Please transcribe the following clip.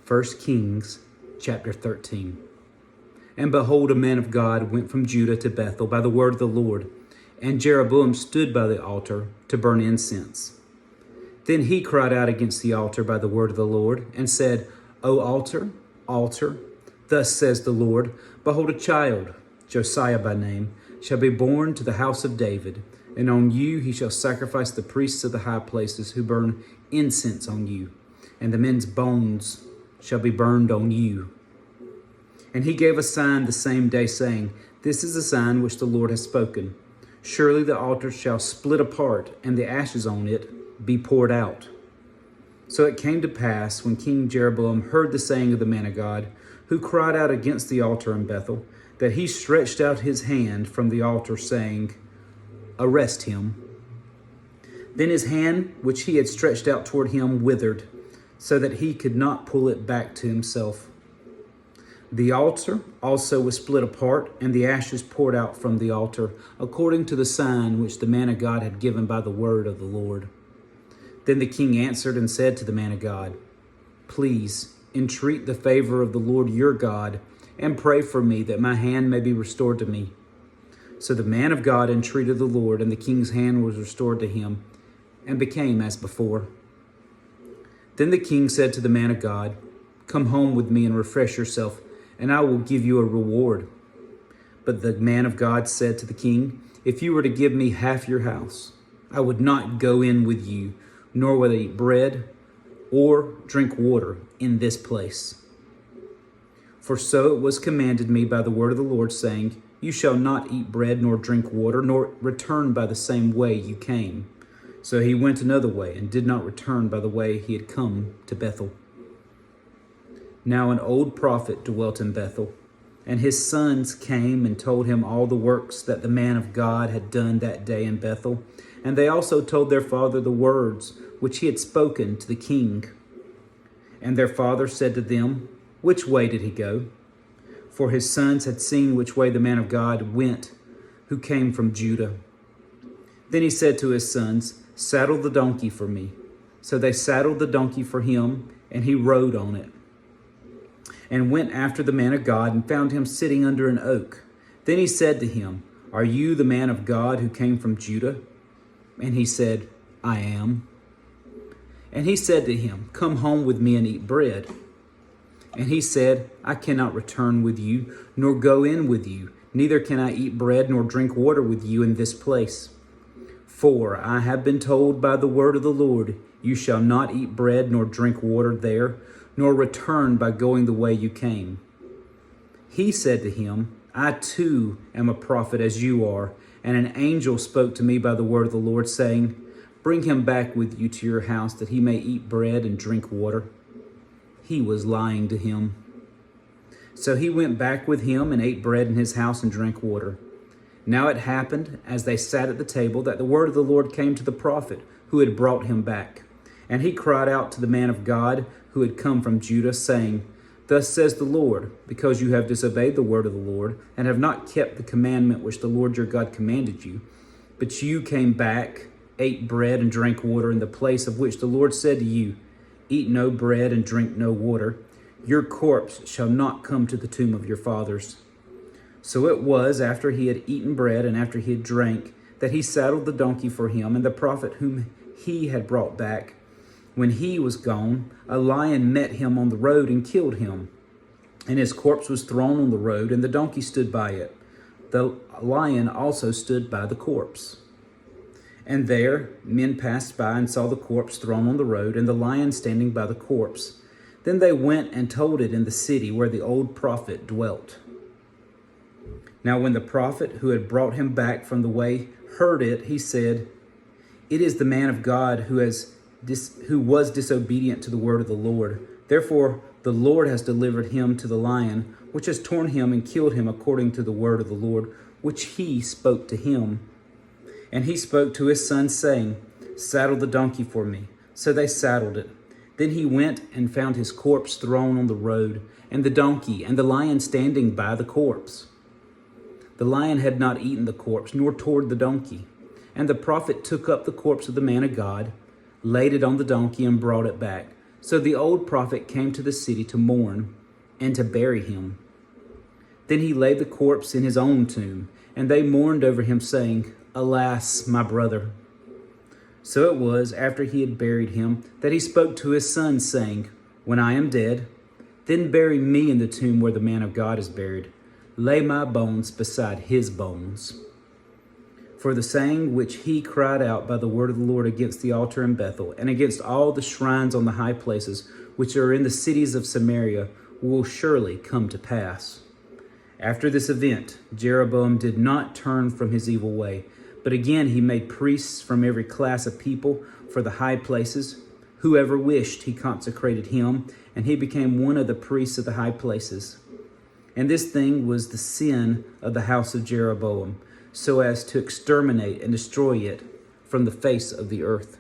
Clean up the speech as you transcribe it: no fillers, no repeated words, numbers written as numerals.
1 Kings chapter 13. And behold, a man of God went from Judah to Bethel by the word of the Lord, and Jeroboam stood by the altar to burn incense. Then he cried out against the altar by the word of the Lord, and said, O altar, altar, thus says the Lord, behold, a child, Josiah by name, shall be born to the house of David, and on you he shall sacrifice the priests of the high places who burn incense on you, and the men's bones shall be burned on you. And he gave a sign the same day, saying, This is a sign which the Lord has spoken. Surely the altar shall split apart, and the ashes on it be poured out. So it came to pass, when King Jeroboam heard the saying of the man of God, who cried out against the altar in Bethel, that he stretched out his hand from the altar, saying, Arrest him. Then his hand, which he had stretched out toward him, withered, so that he could not pull it back to himself. The altar also was split apart, and the ashes poured out from the altar, according to the sign which the man of God had given by the word of the Lord. Then the king answered and said to the man of God, Please entreat the favor of the Lord your God, and pray for me that my hand may be restored to me. So the man of God entreated the Lord, and the king's hand was restored to him, and became as before. Then the king said to the man of God, Come home with me and refresh yourself, and I will give you a reward. But the man of God said to the king, If you were to give me half your house, I would not go in with you, nor would I eat bread or drink water in this place. For so it was commanded me by the word of the Lord, saying, You shall not eat bread nor drink water, nor return by the same way you came. So he went another way, and did not return by the way he had come to Bethel. Now an old prophet dwelt in Bethel, and his sons came and told him all the works that the man of God had done that day in Bethel. And they also told their father the words which he had spoken to the king. And their father said to them, Which way did he go? For his sons had seen which way the man of God went, who came from Judah. Then he said to his sons, Saddle the donkey for me. So they saddled the donkey for him, and he rode on it, and went after the man of God, and found him sitting under an oak. Then he said to him, Are you the man of God who came from Judah? And he said, I am. And he said to him, Come home with me and eat bread. And he said, I cannot return with you, nor go in with you, neither can I eat bread nor drink water with you in this place. For I have been told by the word of the Lord, You shall not eat bread nor drink water there, nor return by going the way you came. He said to him, I too am a prophet as you are, and an angel spoke to me by the word of the Lord, saying, Bring him back with you to your house, that he may eat bread and drink water. He was lying to him. So he went back with him and ate bread in his house and drank water. Now it happened, as they sat at the table, that the word of the Lord came to the prophet who had brought him back. And he cried out to the man of God who had come from Judah, saying, Thus says the Lord, because you have disobeyed the word of the Lord, and have not kept the commandment which the Lord your God commanded you, but you came back, ate bread and drank water in the place of which the Lord said to you, Eat no bread and drink no water, your corpse shall not come to the tomb of your fathers. So it was, after he had eaten bread and after he had drank, that he saddled the donkey for him, and the prophet whom he had brought back. When he was gone, a lion met him on the road and killed him. And his corpse was thrown on the road, and the donkey stood by it. The lion also stood by the corpse. And there men passed by and saw the corpse thrown on the road, and the lion standing by the corpse. Then they went and told it in the city where the old prophet dwelt. Now when the prophet who had brought him back from the way heard it, he said, It is the man of God who was disobedient to the word of the Lord. Therefore the Lord has delivered him to the lion, which has torn him and killed him according to the word of the Lord, which he spoke to him. And he spoke to his son, saying, Saddle the donkey for me. So they saddled it. Then he went and found his corpse thrown on the road, and the donkey and the lion standing by the corpse. The lion had not eaten the corpse, nor torn the donkey. And the prophet took up the corpse of the man of God, laid it on the donkey, and brought it back. So the old prophet came to the city to mourn and to bury him. Then he laid the corpse in his own tomb, and they mourned over him, saying, Alas, my brother. So it was, after he had buried him, that he spoke to his son, saying, When I am dead, then bury me in the tomb where the man of God is buried. Lay my bones beside his bones. For the saying which he cried out by the word of the Lord against the altar in Bethel, and against all the shrines on the high places which are in the cities of Samaria, will surely come to pass. After this event, Jeroboam did not turn from his evil way, but again he made priests from every class of people for the high places. Whoever wished, he consecrated him, and he became one of the priests of the high places. And this thing was the sin of the house of Jeroboam, so as to exterminate and destroy it from the face of the earth.